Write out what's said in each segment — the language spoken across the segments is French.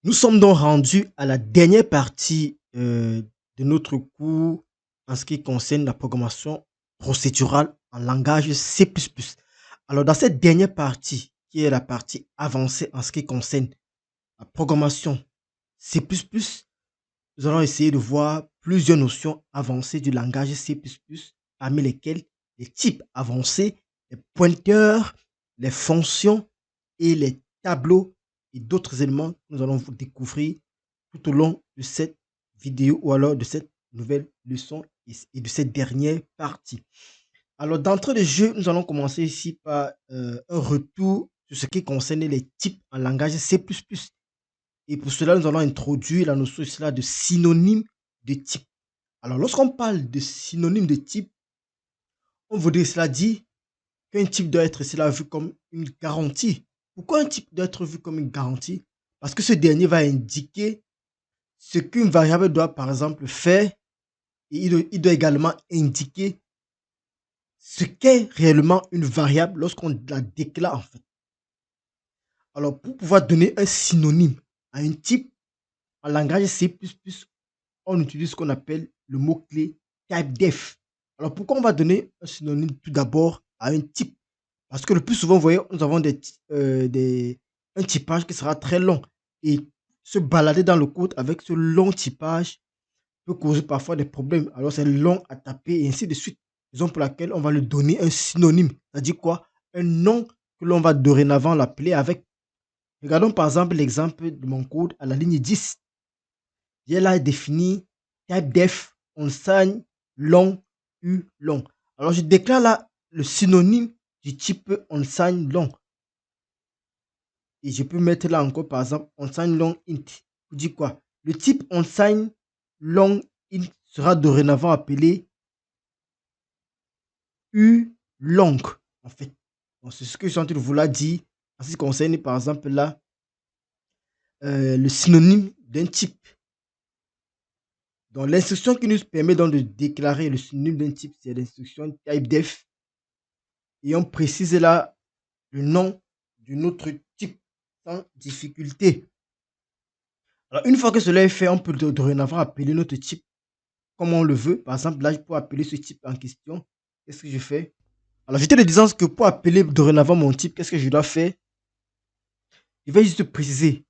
Nous sommes donc rendus à la dernière partie de notre cours en ce qui concerne la programmation procédurale en langage C++. Alors, dans cette dernière partie, qui est la partie avancée en ce qui concerne la programmation C++, nous allons essayer de voir plusieurs notions avancées du langage C++, parmi lesquelles les types avancés, les pointeurs, les fonctions et les tableaux et d'autres éléments que nous allons vous découvrir tout au long de cette vidéo ou alors de cette nouvelle leçon et de cette dernière partie. Alors, d'entrée de jeu, nous allons commencer ici par un retour sur ce qui concerne les types en langage C++. Et pour cela, nous allons introduire la notion ici là de synonyme de type. Alors, lorsqu'on parle de synonyme de type, on voudrait cela dire qu'un type doit être cela vu comme une garantie. Pourquoi un type doit être vu comme une garantie? Parce que ce dernier va indiquer ce qu'une variable doit, par exemple, faire, et il doit également indiquer ce qu'est réellement une variable lorsqu'on la déclare, en fait. Alors, pour pouvoir donner un synonyme à un type en langage C++, on utilise ce qu'on appelle le mot-clé typedef. Alors, pourquoi on va donner un synonyme tout d'abord à un type? Parce que le plus souvent, vous voyez, nous avons un typage qui sera très long. Et se balader dans le code avec ce long typage peut causer parfois des problèmes. Alors, c'est long à taper et ainsi de suite. Raison pour laquelle on va lui donner un synonyme. C'est-à-dire quoi? Un nom que l'on va dorénavant l'appeler avec. Regardons par exemple l'exemple de mon code à la ligne 10. J'ai là défini typedef unsigned long u long. Alors, je déclare là le synonyme du type unsigned long. Et je peux mettre là encore, par exemple, unsigned long int. Vous dites quoi? Le type unsigned long int sera dorénavant appelé u long, en fait. Donc, c'est ce que je suis en train de vous la dire en ce qui concerne, par exemple, là, le synonyme d'un type. Donc, l'instruction qui nous permet donc de déclarer le synonyme d'un type, c'est l'instruction typedef. Et on précise là le nom de notre type sans difficulté. Alors, une fois que cela est fait, on peut dorénavant appeler notre type comme on le veut. Par exemple, là, pour appeler ce type en question, qu'est-ce que je fais? Alors, j'étais de disant que pour appeler dorénavant mon type, qu'est-ce que je dois faire? Je vais juste préciser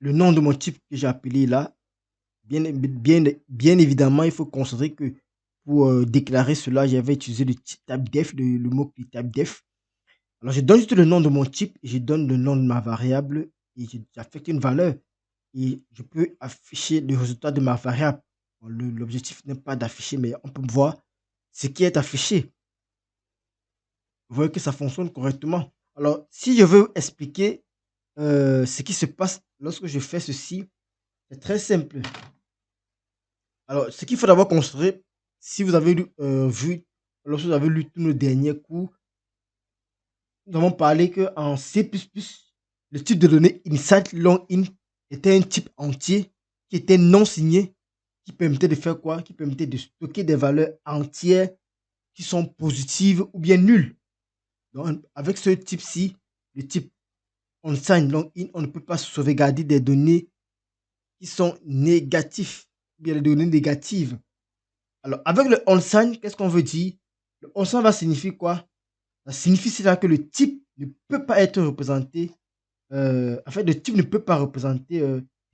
le nom de mon type que j'ai appelé là. Bien évidemment, il faut considérer que pour déclarer cela, j'avais utilisé le type typedef, le mot typedef. Alors, je donne juste le nom de mon type et je donne le nom de ma variable et j'affecte une valeur. Et je peux afficher le résultat de ma variable. Bon, l'objectif n'est pas d'afficher, mais on peut voir ce qui est affiché. Vous voyez que ça fonctionne correctement. Alors, si je veux expliquer ce qui se passe lorsque je fais ceci, c'est très simple. Alors, ce qu'il faut d'abord considérer, si vous avez vu, lorsque vous avez lu tous nos derniers cours, nous avons parlé qu'en C++, le type de données inside long int était un type entier qui était non signé, qui permettait de faire quoi? Qui permettait de stocker des valeurs entières qui sont positives ou bien nulles. Donc, avec ce type-ci, le type unsigned long int, on ne peut pas sauvegarder des données qui sont négatives, ou bien des données négatives. Alors, avec le unsigned, qu'est-ce qu'on veut dire? Le unsigned va signifier quoi? Ça signifie cela que le type ne peut pas être représenté. En fait, le type ne peut pas représenter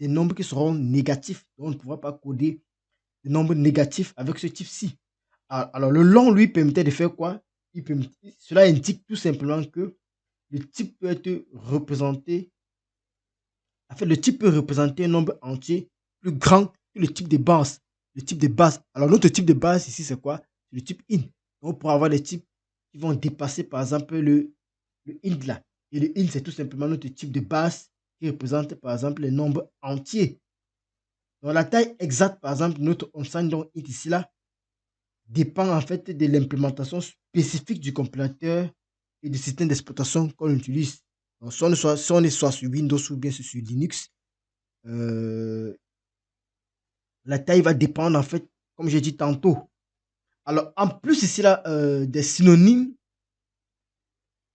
des nombres qui seront négatifs. Donc, on ne pourra pas coder des nombres négatifs avec ce type-ci. Alors, le long, lui, permettait de faire quoi? Cela indique tout simplement que le type peut être représenté. En fait, le type peut représenter un nombre entier plus grand que le type de base. Le type de base. Alors, notre type de base ici, c'est quoi? C'est le type int. Donc, on pourra avoir des types qui vont dépasser, par exemple, le int là. Et le int, c'est tout simplement notre type de base qui représente, par exemple, les nombres entiers. Donc, la taille exacte, par exemple, de notre unsigned int ici là, dépend en fait de l'implémentation spécifique du compilateur et du système d'exploitation qu'on utilise. Donc, si on est soit sur Windows ou bien sur Linux, euh, la taille va dépendre en fait, comme j'ai dit tantôt. Alors, en plus ici là, des synonymes,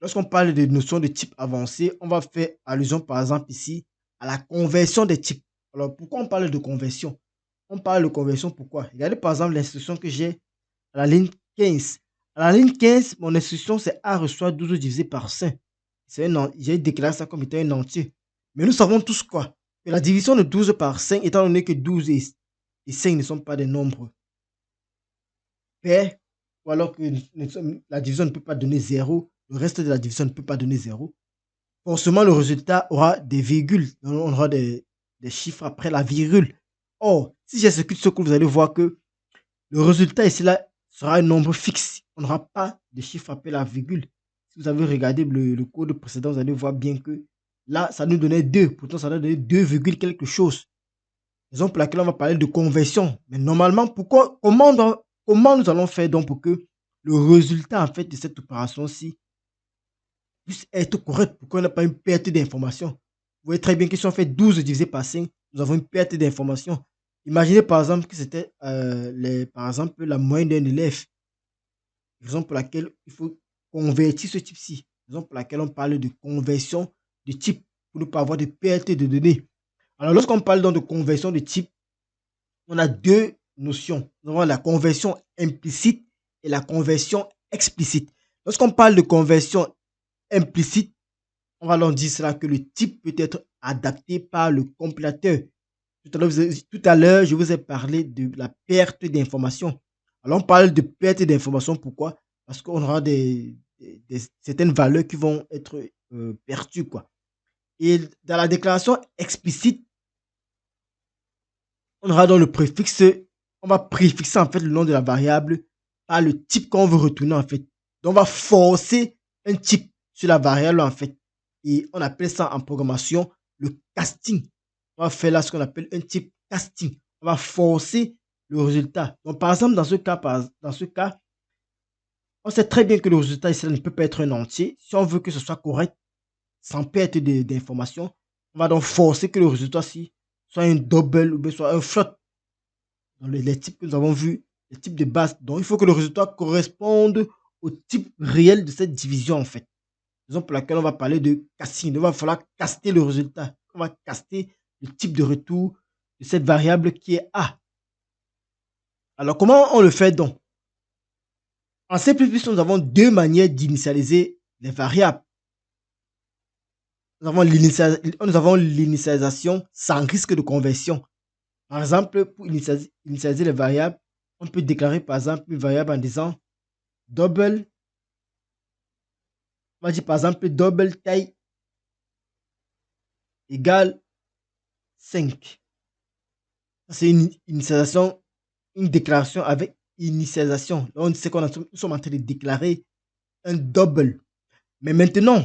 lorsqu'on parle de notions de type avancé, on va faire allusion par exemple ici à la conversion des types. Alors, pourquoi on parle de conversion? On parle de conversion pourquoi? Regardez par exemple l'instruction que j'ai à la ligne 15. À la ligne 15, mon instruction, c'est A reçoit 12 divisé par 5. J'ai déclaré ça comme étant un entier. Mais nous savons tous quoi? Que la division de 12 par 5, étant donné que 12 et 5 ne sont pas des nombres pairs, ou alors que la division ne peut pas donner 0, le reste de la division ne peut pas donner 0, forcément le résultat aura des virgules. On aura des chiffres après la virgule. Or, si j'exécute ce cours, vous allez voir que le résultat ici là sera un nombre fixe. On n'aura pas de chiffre après la virgule. Si vous avez regardé le code précédent, vous allez voir bien que là, ça nous donnait 2. Pourtant, ça nous donnait 2, quelque chose. Raison pour laquelle on va parler de conversion. Mais normalement, comment nous allons faire donc pour que le résultat en fait de cette opération-ci puisse être correct, pour qu'on n'ait pas une perte d'information? Vous voyez très bien que si on fait 12 divisé par 5, nous avons une perte d'information. Imaginez par exemple que c'était par exemple la moyenne d'un élève. Raison pour laquelle il faut convertir ce type-ci. Raison pour laquelle on parle de conversion de type pour ne pas avoir de perte de données. Alors, lorsqu'on parle donc de conversion de type, on a deux notions. Nous avons la conversion implicite et la conversion explicite. Lorsqu'on parle de conversion implicite, on va leur dire cela que le type peut être adapté par le compilateur. Tout à l'heure, je vous ai parlé de la perte d'information. Alors, on parle de perte d'information. Pourquoi? Parce qu'on aura certaines valeurs qui vont être perdues, quoi. Et dans la déclaration explicite, on aura dans le préfixe, on va préfixer en fait le nom de la variable par le type qu'on veut retourner en fait. Donc, on va forcer un type sur la variable en fait. Et on appelle ça en programmation le casting. On va faire là ce qu'on appelle un type casting. On va forcer le résultat. Donc, par exemple, dans ce cas, on sait très bien que le résultat ici ne peut pas être un entier. Si on veut que ce soit correct, sans perte d'information, on va donc forcer que le résultat-ci soit un double ou bien soit un float. Dans les types que nous avons vus, les types de base. Donc, il faut que le résultat corresponde au type réel de cette division, en fait. Raison pour laquelle on va parler de casting. Il va falloir caster le résultat. On va caster le type de retour de cette variable qui est A. Alors, comment on le fait donc? En C++, nous avons deux manières d'initialiser les variables. Nous avons l'initialisation sans risque de conversion. Par exemple, pour initialiser les variables, on peut déclarer par exemple une variable en disant double, on va dire par exemple double taille égale 5. C'est une initialisation, une déclaration avec initialisation. Là, on sait nous sommes en train de déclarer un double. Mais maintenant,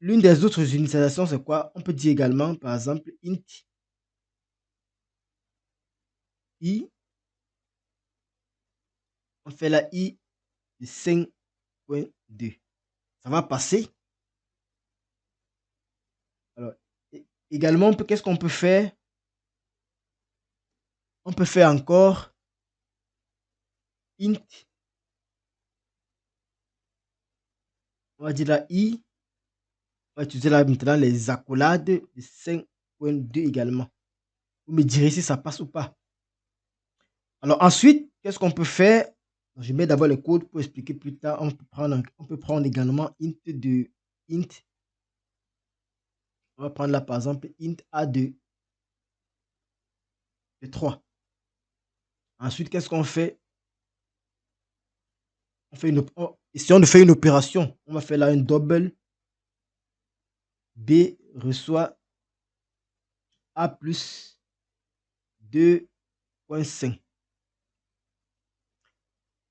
l'une des autres initialisations, c'est quoi? On peut dire également, par exemple, int i. On fait la i de 5.2. Ça va passer. Alors, également, qu'est-ce qu'on peut faire? On peut faire encore int. On va dire la i. On va utiliser là maintenant les accolades de 5.2 également. Vous me direz si ça passe ou pas. Alors ensuite, qu'est-ce qu'on peut faire? Je mets d'abord le code pour expliquer plus tard. On peut prendre également int de int. On va prendre là par exemple int a de 3. Ensuite, qu'est-ce qu'on fait? Essayons de faire une opération. On va faire là un double. B reçoit A plus 2.5.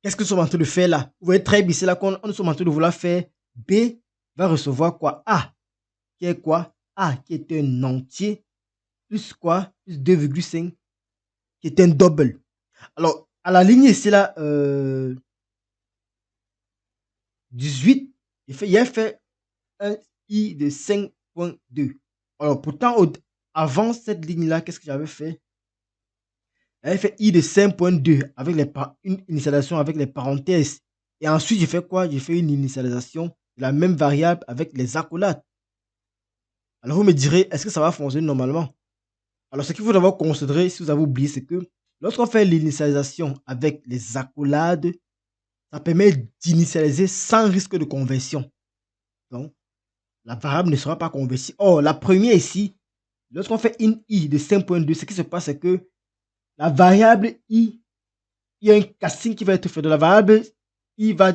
Qu'est-ce que nous sommes en train de faire là? Vous voyez très bien, c'est là qu'on nous sommes en train de vouloir faire. B va recevoir quoi? A, qui est quoi? A, qui est un entier, plus quoi? Plus 2,5, qui est un double. Alors, à la ligne ici là, 18, il a fait un I de 5.2. Alors, pourtant, avant cette ligne-là, qu'est-ce que j'avais fait? J'avais fait I de 5.2 avec une initialisation avec les parenthèses. Et ensuite, j'ai fait quoi? J'ai fait une initialisation de la même variable avec les accolades. Alors vous me direz, est-ce que ça va fonctionner normalement? Alors ce qu'il faut d'abord considérer, si vous avez oublié, c'est que lorsqu'on fait l'initialisation avec les accolades, ça permet d'initialiser sans risque de conversion. Donc, la variable ne sera pas convertie. Or, la première ici, lorsqu'on fait une i de 5.2, ce qui se passe, c'est que la variable i, il y a un casting qui va être fait. De la variable i va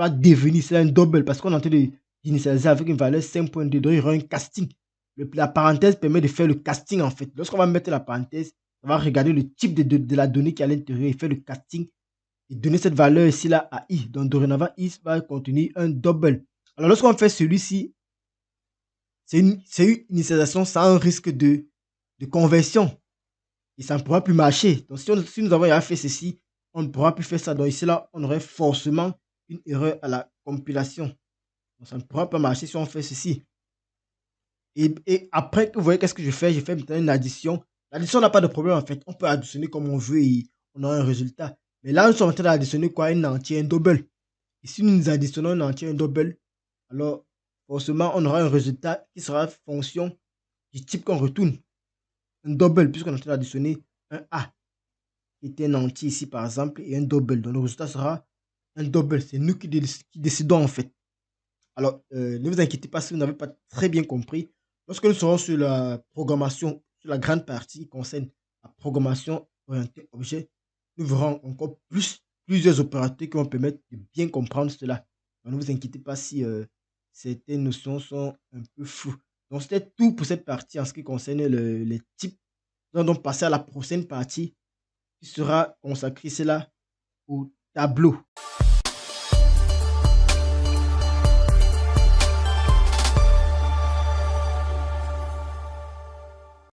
devenir, c'est un double, parce qu'on est en train d'initialiser avec une valeur 5.2, donc il y aura un casting. La parenthèse permet de faire le casting, en fait. Lorsqu'on va mettre la parenthèse, on va regarder le type de la donnée qui est à l'intérieur et faire le casting et donner cette valeur ici là à i. Donc, dorénavant, i va contenir un double. Alors, lorsqu'on fait celui-ci, c'est une initialisation sans risque de conversion. Et ça ne pourra plus marcher. Donc, si nous avons fait ceci, on ne pourra plus faire ça. Donc, ici, là, on aurait forcément une erreur à la compilation. Donc, ça ne pourra pas marcher si on fait ceci. Et après, vous voyez qu'est-ce que je fais maintenant une addition. L'addition n'a pas de problème, en fait. On peut additionner comme on veut et on aura un résultat. Mais là, nous sommes en train d'additionner quoi? Un entier, un double. Et si nous additionnons un entier, un double, alors forcément, on aura un résultat qui sera fonction du type qu'on retourne. Un double, puisqu'on est en train d'additionner un A, qui était un entier ici, par exemple, et un double. Donc, le résultat sera un double. C'est nous qui décidons, en fait. Alors, ne vous inquiétez pas si vous n'avez pas très bien compris. Lorsque nous serons sur la programmation, sur la grande partie qui concerne la programmation orientée objet, nous verrons encore plusieurs opérateurs qui vont permettre de bien comprendre cela. Donc, ne vous inquiétez pas si certaines notions sont un peu floues. Donc, c'était tout pour cette partie en ce qui concerne les types. Nous allons donc passer à la prochaine partie qui sera consacrée, cela au tableau.